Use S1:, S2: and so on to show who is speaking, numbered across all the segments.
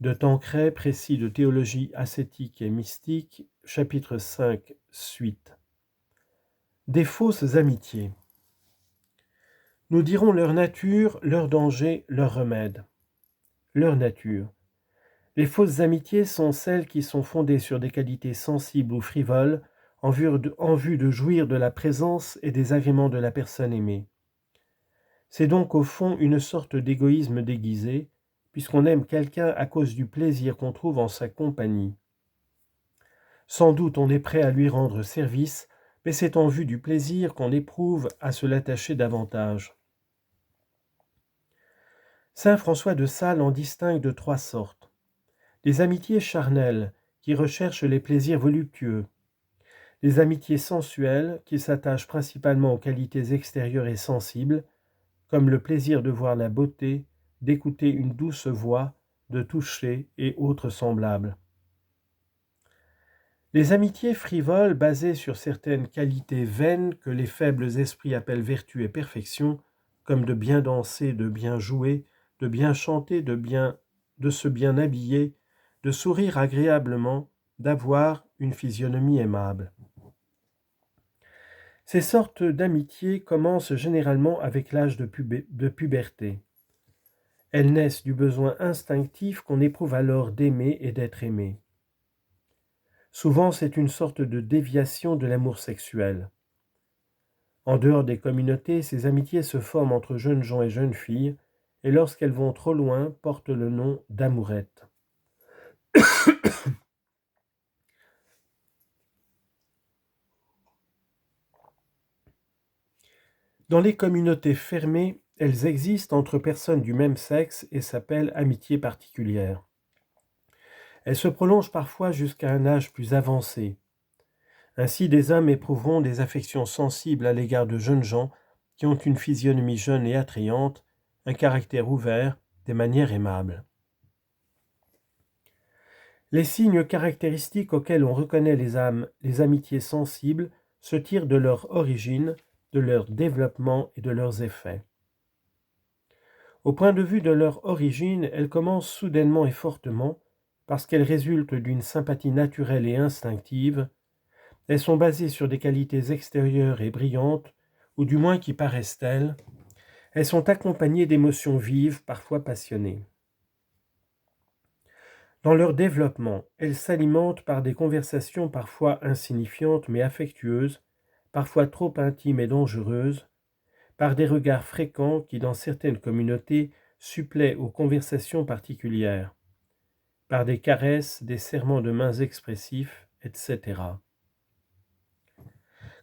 S1: de Tancret, précis de théologie ascétique et mystique, chapitre 5, suite. Des fausses amitiés. Nous dirons leur nature, leur danger, leur remède. Leur nature. Les fausses amitiés sont celles qui sont fondées sur des qualités sensibles ou frivoles en vue de jouir de la présence et des agréments de la personne aimée. C'est donc au fond une sorte d'égoïsme déguisé, puisqu'on aime quelqu'un à cause du plaisir qu'on trouve en sa compagnie. Sans doute on est prêt à lui rendre service, mais c'est en vue du plaisir qu'on éprouve à se l'attacher davantage. Saint François de Sales en distingue de 3 sortes. Les amitiés charnelles, qui recherchent les plaisirs voluptueux. Les amitiés sensuelles, qui s'attachent principalement aux qualités extérieures et sensibles, comme le plaisir de voir la beauté, d'écouter une douce voix, de toucher et autres semblables. Les amitiés frivoles basées sur certaines qualités vaines que les faibles esprits appellent vertu et perfection, comme de bien danser, de bien jouer, de bien chanter, de se bien habiller, de sourire agréablement, d'avoir une physionomie aimable. Ces sortes d'amitiés commencent généralement avec l'âge de puberté. Elles naissent du besoin instinctif qu'on éprouve alors d'aimer et d'être aimé. Souvent, c'est une sorte de déviation de l'amour sexuel. En dehors des communautés, ces amitiés se forment entre jeunes gens et jeunes filles, et lorsqu'elles vont trop loin, portent le nom d'amourettes. Dans les communautés fermées, elles existent entre personnes du même sexe et s'appellent amitiés particulières. Elles se prolongent parfois jusqu'à un âge plus avancé. Ainsi, des hommes éprouveront des affections sensibles à l'égard de jeunes gens qui ont une physionomie jeune et attrayante, un caractère ouvert, des manières aimables. Les signes caractéristiques auxquels on reconnaît les amitiés sensibles se tirent de leur origine, de leur développement et de leurs effets. Au point de vue de leur origine, elles commencent soudainement et fortement, parce qu'elles résultent d'une sympathie naturelle et instinctive. Elles sont basées sur des qualités extérieures et brillantes, ou du moins qui paraissent telles. Elles sont accompagnées d'émotions vives, parfois passionnées. Dans leur développement, elles s'alimentent par des conversations parfois insignifiantes mais affectueuses, parfois trop intimes et dangereuses, par des regards fréquents qui, dans certaines communautés, suppléent aux conversations particulières, par des caresses, des serrements de mains expressifs, etc.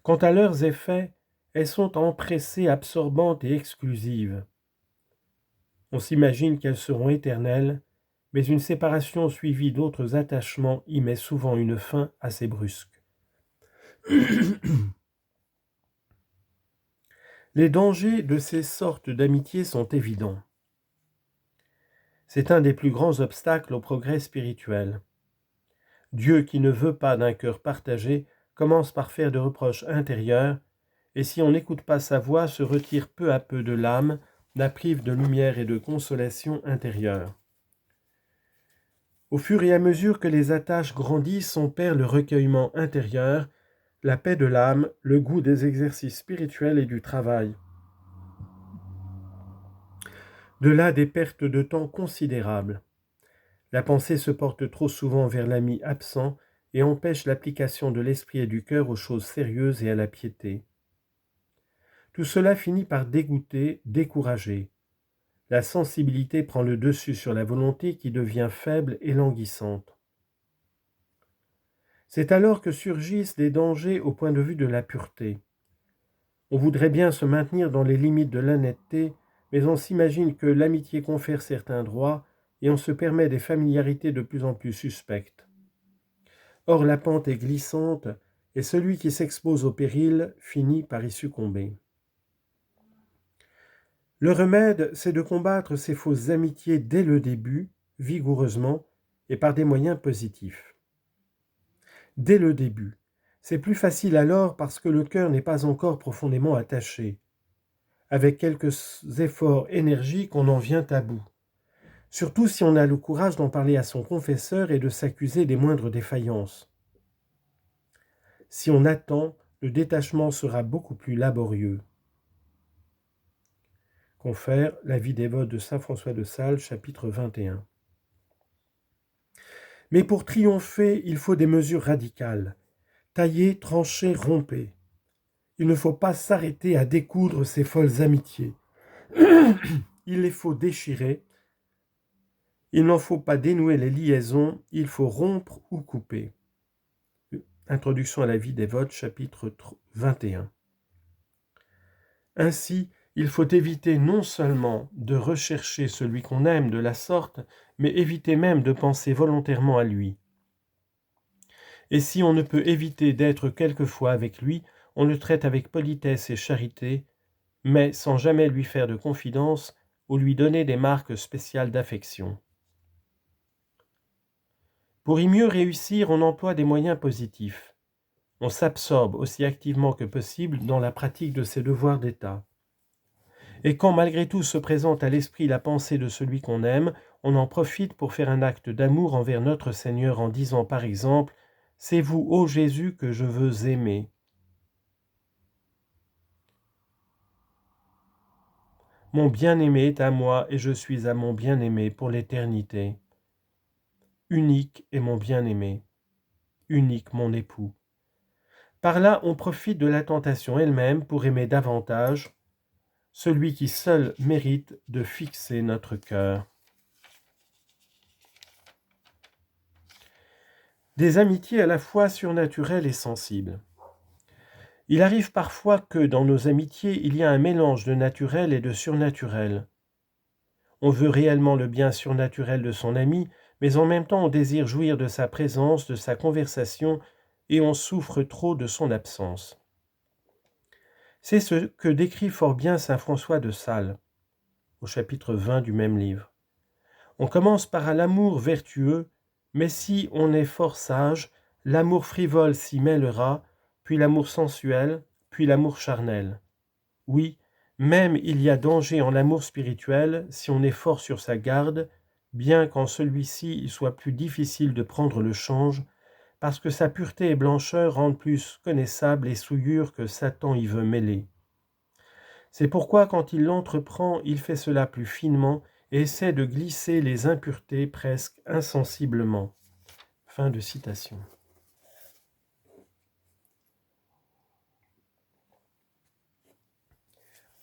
S1: Quant à leurs effets, elles sont empressées, absorbantes et exclusives. On s'imagine qu'elles seront éternelles, mais une séparation suivie d'autres attachements y met souvent une fin assez brusque. Les dangers de ces sortes d'amitié sont évidents. C'est un des plus grands obstacles au progrès spirituel. Dieu, qui ne veut pas d'un cœur partagé, commence par faire de reproches intérieurs, et si on n'écoute pas sa voix, se retire peu à peu de l'âme, la prive de lumière et de consolation intérieure. Au fur et à mesure que les attaches grandissent, on perd le recueillement intérieur, la paix de l'âme, le goût des exercices spirituels et du travail. De là des pertes de temps considérables. La pensée se porte trop souvent vers l'ami absent et empêche l'application de l'esprit et du cœur aux choses sérieuses et à la piété. Tout cela finit par dégoûter, décourager. La sensibilité prend le dessus sur la volonté qui devient faible et languissante. C'est alors que surgissent des dangers au point de vue de la pureté. On voudrait bien se maintenir dans les limites de l'honnêteté, mais on s'imagine que l'amitié confère certains droits et on se permet des familiarités de plus en plus suspectes. Or la pente est glissante et celui qui s'expose au péril finit par y succomber. Le remède, c'est de combattre ces fausses amitiés dès le début, vigoureusement et par des moyens positifs. Dès le début, c'est plus facile alors parce que le cœur n'est pas encore profondément attaché. Avec quelques efforts énergiques, on en vient à bout. surtout si on a le courage d'en parler à son confesseur et de s'accuser des moindres défaillances. Si on attend, le détachement sera beaucoup plus laborieux. Confère La vie dévote de saint François de Sales, chapitre 21. Mais pour triompher, il faut des mesures radicales. Tailler, trancher, romper. Il ne faut pas s'arrêter à découdre ces folles amitiés. Il les faut déchirer. Il n'en faut pas dénouer les liaisons, il faut rompre ou couper. Introduction à la vie dévote, chapitre 21. Ainsi, il faut éviter non seulement de rechercher celui qu'on aime de la sorte, mais éviter même de penser volontairement à lui. Et si on ne peut éviter d'être quelquefois avec lui, on le traite avec politesse et charité, mais sans jamais lui faire de confidence ou lui donner des marques spéciales d'affection. Pour y mieux réussir, on emploie des moyens positifs. On s'absorbe aussi activement que possible dans la pratique de ses devoirs d'État. Et quand malgré tout se présente à l'esprit la pensée de celui qu'on aime, on en profite pour faire un acte d'amour envers notre Seigneur en disant par exemple « C'est vous, ô Jésus, que je veux aimer ». Mon bien-aimé est à moi et je suis à mon bien-aimé pour l'éternité. Unique est mon bien-aimé, unique mon époux. Par là, on profite de la tentation elle-même pour aimer davantage celui qui seul mérite de fixer notre cœur. Des amitiés à la fois surnaturelles et sensibles. Il arrive parfois que dans nos amitiés, il y a un mélange de naturel et de surnaturel. On veut réellement le bien surnaturel de son ami, mais en même temps on désire jouir de sa présence, de sa conversation, et on souffre trop de son absence. C'est ce que décrit fort bien saint François de Sales, au chapitre 20 du même livre. On commence par l'amour vertueux, mais si on est fort sage, l'amour frivole s'y mêlera, puis l'amour sensuel, puis l'amour charnel. Oui, même il y a danger en l'amour spirituel si on est fort sur sa garde, bien qu'en celui-ci il soit plus difficile de prendre le change, parce que sa pureté et blancheur rendent plus connaissable les souillures que Satan y veut mêler. C'est pourquoi quand il l'entreprend, il fait cela plus finement et essaie de glisser les impuretés presque insensiblement. Fin de citation.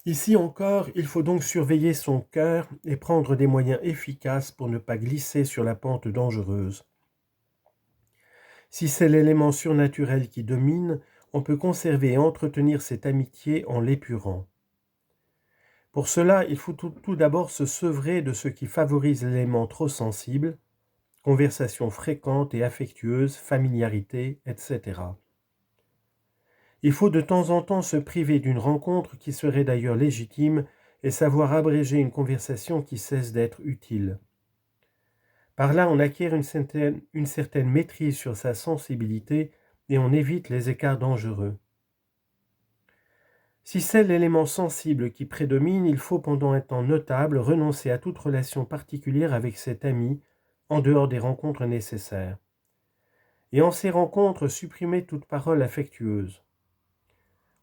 S1: Ici encore, il faut donc surveiller son cœur et prendre des moyens efficaces pour ne pas glisser sur la pente dangereuse. Si c'est l'élément surnaturel qui domine, on peut conserver et entretenir cette amitié en l'épurant. Pour cela, il faut tout d'abord se sevrer de ce qui favorise l'élément trop sensible, conversation fréquente et affectueuse, familiarité, etc. Il faut de temps en temps se priver d'une rencontre qui serait d'ailleurs légitime et savoir abréger une conversation qui cesse d'être utile. Par là, on acquiert une certaine maîtrise sur sa sensibilité et on évite les écarts dangereux. Si c'est l'élément sensible qui prédomine, il faut pendant un temps notable renoncer à toute relation particulière avec cet ami, en dehors des rencontres nécessaires. Et en ces rencontres, supprimer toute parole affectueuse.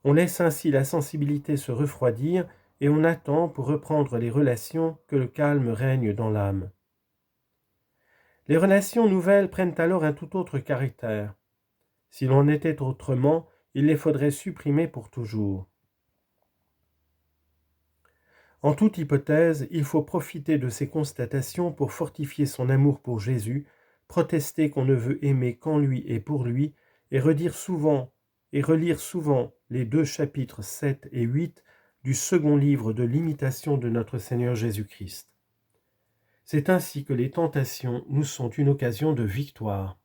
S1: On laisse ainsi la sensibilité se refroidir et on attend, pour reprendre les relations, que le calme règne dans l'âme. Les relations nouvelles prennent alors un tout autre caractère. Si l'on était autrement, il les faudrait supprimer pour toujours. En toute hypothèse, il faut profiter de ces constatations pour fortifier son amour pour Jésus, protester qu'on ne veut aimer qu'en lui et pour lui, et relire souvent les 2 chapitres 7 et 8 du second livre de l'imitation de notre Seigneur Jésus-Christ. C'est ainsi que les tentations nous sont une occasion de victoire.